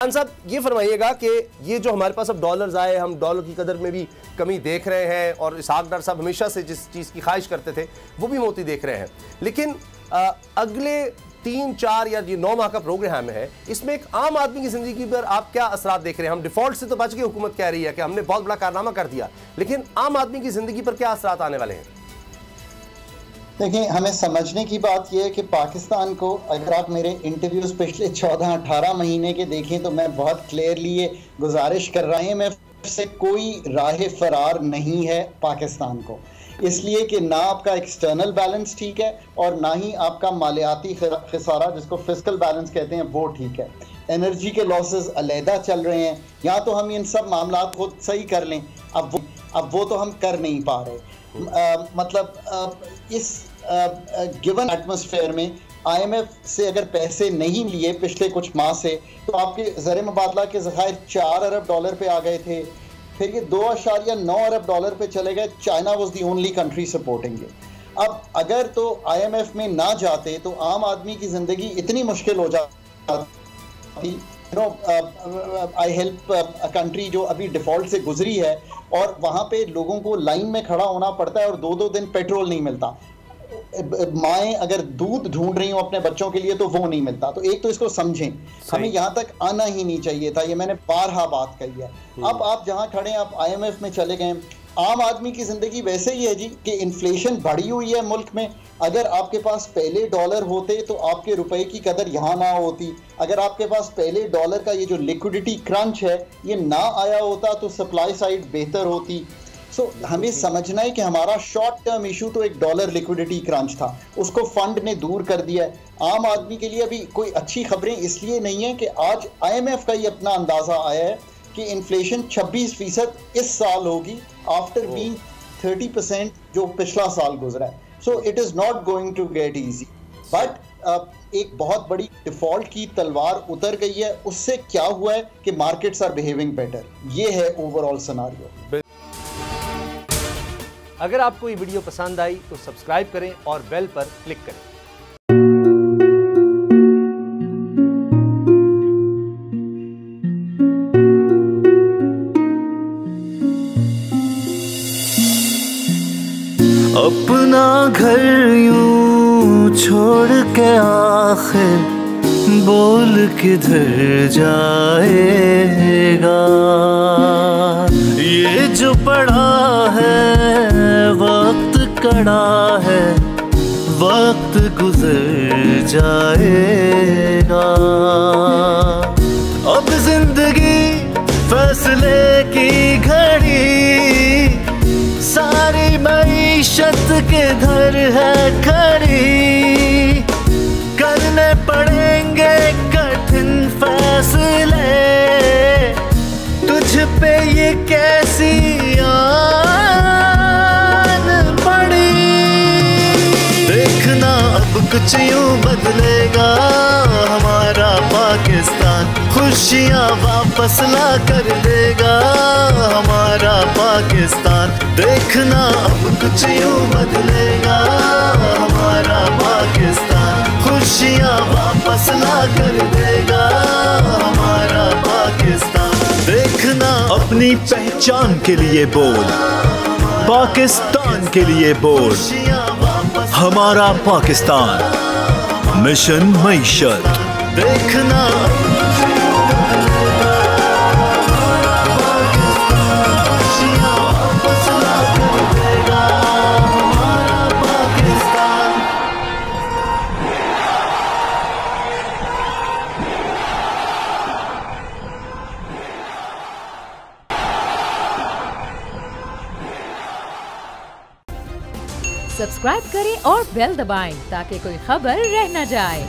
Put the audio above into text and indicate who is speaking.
Speaker 1: खान साहब ये फरमाइएगा कि ये जो हमारे पास अब डॉलर्स आए, हम डॉलर की कदर में भी कमी देख रहे हैं और इसहाक डार साहब हमेशा से जिस चीज़ की ख्वाहिश करते थे वो भी मोती देख रहे हैं, लेकिन अगले 3-4 या ये 9 माह का प्रोग्राम है, इसमें एक आम आदमी की ज़िंदगी पर आप क्या असरात देख रहे हैं? हम डिफ़ॉल्ट से तो बच के हुकूमत कह रही है कि हमने बहुत बड़ा कारनामा कर दिया, लेकिन आम आदमी की ज़िंदगी पर क्या असरात आने वाले हैं?
Speaker 2: देखिए, हमें समझने की बात यह है कि पाकिस्तान को, अगर आप मेरे इंटरव्यूज़ पिछले 14-18 महीने के देखें तो मैं बहुत क्लियरली ये गुजारिश कर रहा हूँ, मैं से कोई राह फरार नहीं है पाकिस्तान को, इसलिए कि ना आपका एक्सटर्नल बैलेंस ठीक है और ना ही आपका मालियाती खसारा जिसको फिस्कल बैलेंस कहते हैं वो ठीक है। एनर्जी के लॉसेस अलहदा चल रहे हैं, या तो हम इन सब मामला को सही कर लें, अब वो तो हम कर नहीं पा रहे। इस गिवन एटमॉस्फेयर में IMF से अगर पैसे नहीं लिए पिछले कुछ माह से, तो आपके ज़र मुबादला के ज़खायर 4 अरब डॉलर पे आ गए थे, फिर ये 2.9 अरब डॉलर पे चले गए। China was the only country supporting it. अब अगर तो IMF में ना जाते तो आम आदमी की ज़िंदगी इतनी मुश्किल हो जाती। आई हेल्प अ कंट्री जो अभी डिफ़ॉल्ट से गुजरी है और वहाँ पे लोगों को लाइन में खड़ा होना पड़ता है और 2-2 दिन पेट्रोल नहीं मिलता। माएँ अगर दूध ढूंढ रही हो अपने बच्चों के लिए तो वो नहीं मिलता। तो एक तो इसको समझें, हमें यहाँ तक आना ही नहीं चाहिए था, ये मैंने बारहा बात कही है। अब आप जहाँ खड़े हैं, आप IMF में चले गए। आम आदमी की ज़िंदगी वैसे ही है जी कि इन्फ्लेशन बढ़ी हुई है मुल्क में। अगर आपके पास पहले डॉलर होते तो आपके रुपए की कदर यहाँ ना होती। अगर आपके पास पहले डॉलर का ये जो लिक्विडिटी क्रंच है ये ना आया होता तो सप्लाई साइड बेहतर होती। हमें समझना है कि हमारा शॉर्ट टर्म इशू तो एक डॉलर लिक्विडिटी क्रंच था, उसको फंड ने दूर कर दिया है। आम आदमी के लिए अभी कोई अच्छी खबरें इसलिए नहीं है कि आज IMF का ही अपना अंदाज़ा आया है कि इन्फ्लेशन 26% इस साल होगी, आफ्टर बीइंग 30% जो पिछला साल गुजरा है। So it is not going to get easy, but एक बहुत बड़ी डिफ़ॉल्ट की तलवार उतर गई है। उससे क्या हुआ है कि मार्केट्स आर बिहेविंग बेटर। ये है ओवरऑल सिनारियो।
Speaker 3: अगर आपको ये वीडियो पसंद आई तो सब्सक्राइब करें और बेल पर क्लिक करें।
Speaker 4: अपना घर यूं छोड़ के आखिर बोल किधर जाएगा, ये जो पड़ा है वक्त कड़ा है, वक्त गुजर जाएगा। अब जिंदगी फैसले की घड़ी, सारी मईशत के घर है खड़ी, करने पड़ेंगे कठिन फैसले, तुझ पे ये कैसी आन पड़ी। देखना अब कुछ यूं बदलेगा हमारा पाकिस्तान, खुशियाँ वापस ला कर देगा हमारा पाकिस्तान। देखना अब कुछ यूं बदलेगा हमारा पाकिस्तान, खुशियाँ वापस ला कर देगा हमारा पाकिस्तान। देखना अपनी पहचान के लिए बोल, पाकिस्तान के लिए बोल, हमारा पाकिस्तान मिशन मईशत। देखना
Speaker 5: सब्सक्राइब करें और बेल दबाएं ताकि कोई खबर रह न जाए।